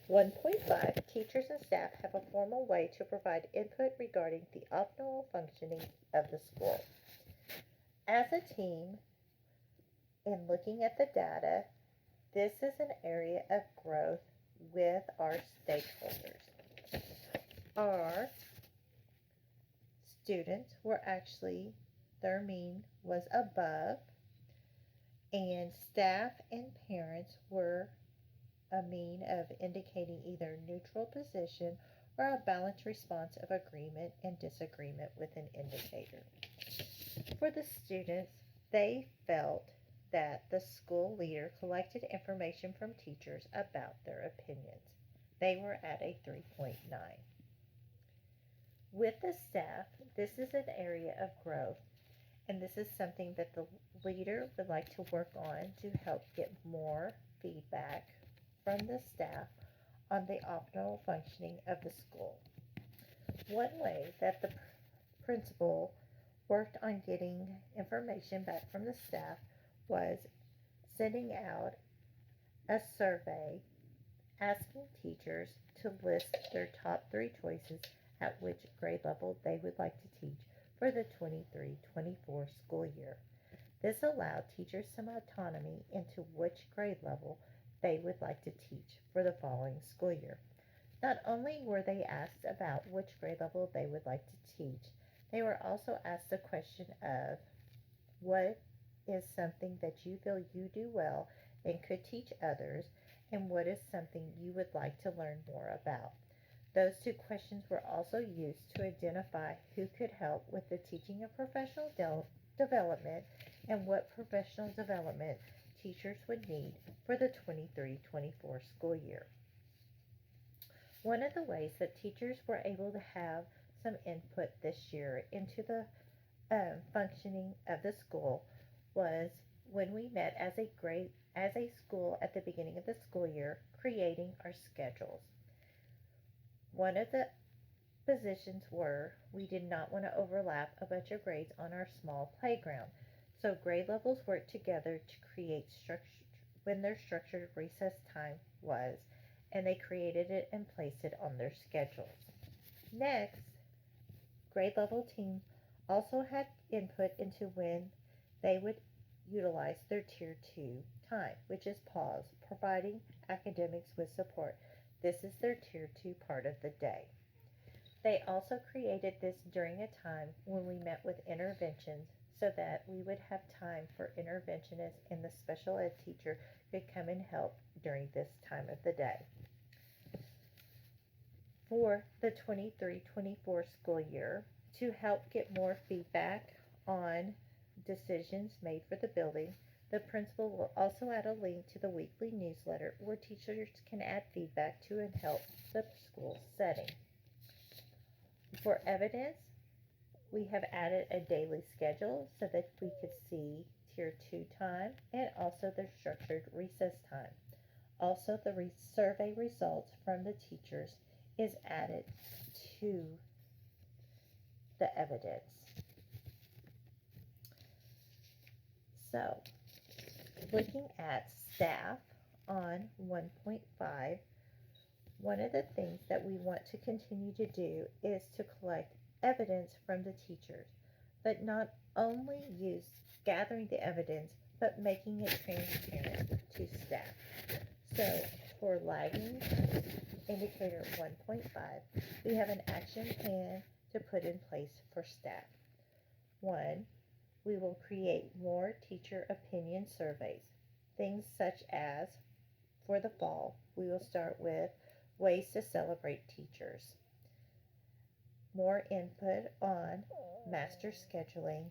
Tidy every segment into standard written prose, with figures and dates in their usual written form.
1.5 Teachers and staff have a formal way to provide input regarding the optimal functioning of the school. As a team, in looking at the data, this is an area of growth with our stakeholders. Our students were actually, their mean was above, and staff and parents were a mean of indicating either neutral position or a balanced response of agreement and disagreement with an indicator. For the students, they felt that the school leader collected information from teachers about their opinions. They were at a 3.9. With the staff, this is an area of growth, and this is something that the leader would like to work on to help get more feedback from the staff on the optimal functioning of the school. One way that the principal worked on getting information back from the staff was sending out a survey asking teachers to list their top 3 choices at which grade level they would like to teach for the 23-24 school year. This allowed teachers some autonomy into which grade level they would like to teach for the following school year. Not only were they asked about which grade level they would like to teach, they were also asked the question of what is something that you feel you do well and could teach others, and what is something you would like to learn more about. Those 2 questions were also used to identify who could help with the teaching of professional development and what professional development teachers would need for the 23-24 school year. One of the ways that teachers were able to have some input this year into the functioning of the school was when we met as a school at the beginning of the school year, creating our schedules. One of the positions were we did not want to overlap a bunch of grades on our small playground. So grade levels worked together to create structure when their structured recess time was, and they created it and placed it on their schedules. Next, grade level team also had input into when they would utilize their Tier 2 time, which is pause, providing academics with support. This is their Tier 2 part of the day. They also created this during a time when we met with interventions so that we would have time for interventionists and the special ed teacher could come and help during this time of the day. For the 23-24 school year, to help get more feedback on decisions made for the building, the principal will also add a link to the weekly newsletter where teachers can add feedback to and help the school setting. For evidence, we have added a daily schedule so that we could see Tier 2 time and also their structured recess time. Also, the survey results from the teachers is added to the evidence. So, looking at staff on 1.5, one of the things that we want to continue to do is to collect evidence from the teachers, but not only use gathering the evidence, but making it transparent to staff. So for lagging indicator 1.5, we have an action plan to put in place for staff. 1, we will create more teacher opinion surveys. Things such as, for the fall, we will start with ways to celebrate teachers, more input on master scheduling,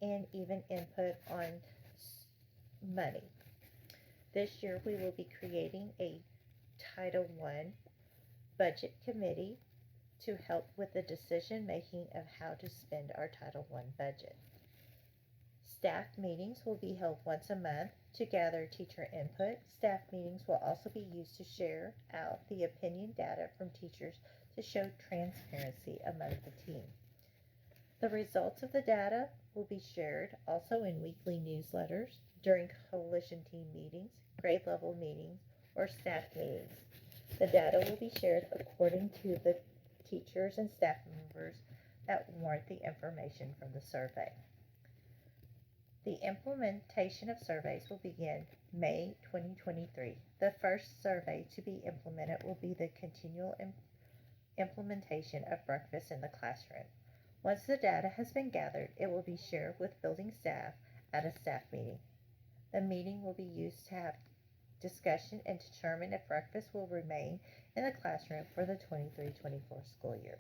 and even input on money. This year we will be creating a Title I budget committee to help with the decision making of how to spend our Title I budget. Staff meetings will be held once a month to gather teacher input. Staff meetings will also be used to share out the opinion data from teachers to show transparency among the team. The results of the data will be shared also in weekly newsletters, during coalition team meetings, grade level meetings, or staff meetings. The data will be shared according to the teachers and staff members that warrant the information from the survey. The implementation of surveys will begin May 2023. The first survey to be implemented will be the continual implementation of breakfast in the classroom. Once the data has been gathered, it will be shared with building staff at a staff meeting. The meeting will be used to have discussion and determine if breakfast will remain in the classroom for the 23-24 school year.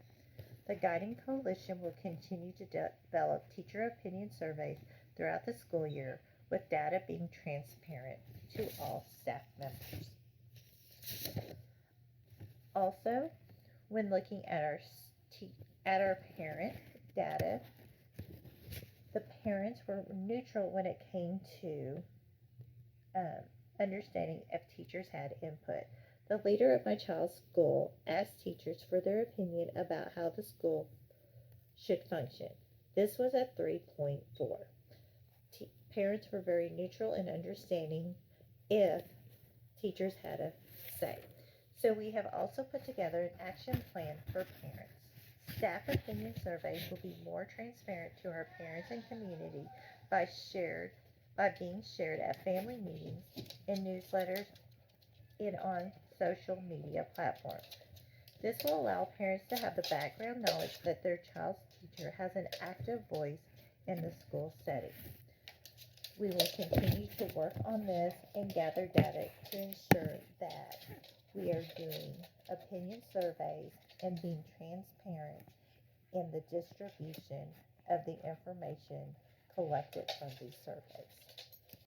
The Guiding Coalition will continue to develop teacher opinion surveys throughout the school year, with data being transparent to all staff members. Also, when looking at our parent data, the parents were neutral when it came to understanding if teachers had input. The leader of my child's school asked teachers for their opinion about how the school should function. This was at 3.4. Parents were very neutral in understanding if teachers had a say. So we have also put together an action plan for parents. Staff opinion surveys will be more transparent to our parents and community by being shared at family meetings, in newsletters, and on social media platforms. This will allow parents to have the background knowledge that their child's teacher has an active voice in the school setting. We will continue to work on this and gather data to ensure that we are doing opinion surveys and being transparent in the distribution of the information collected from these surveys.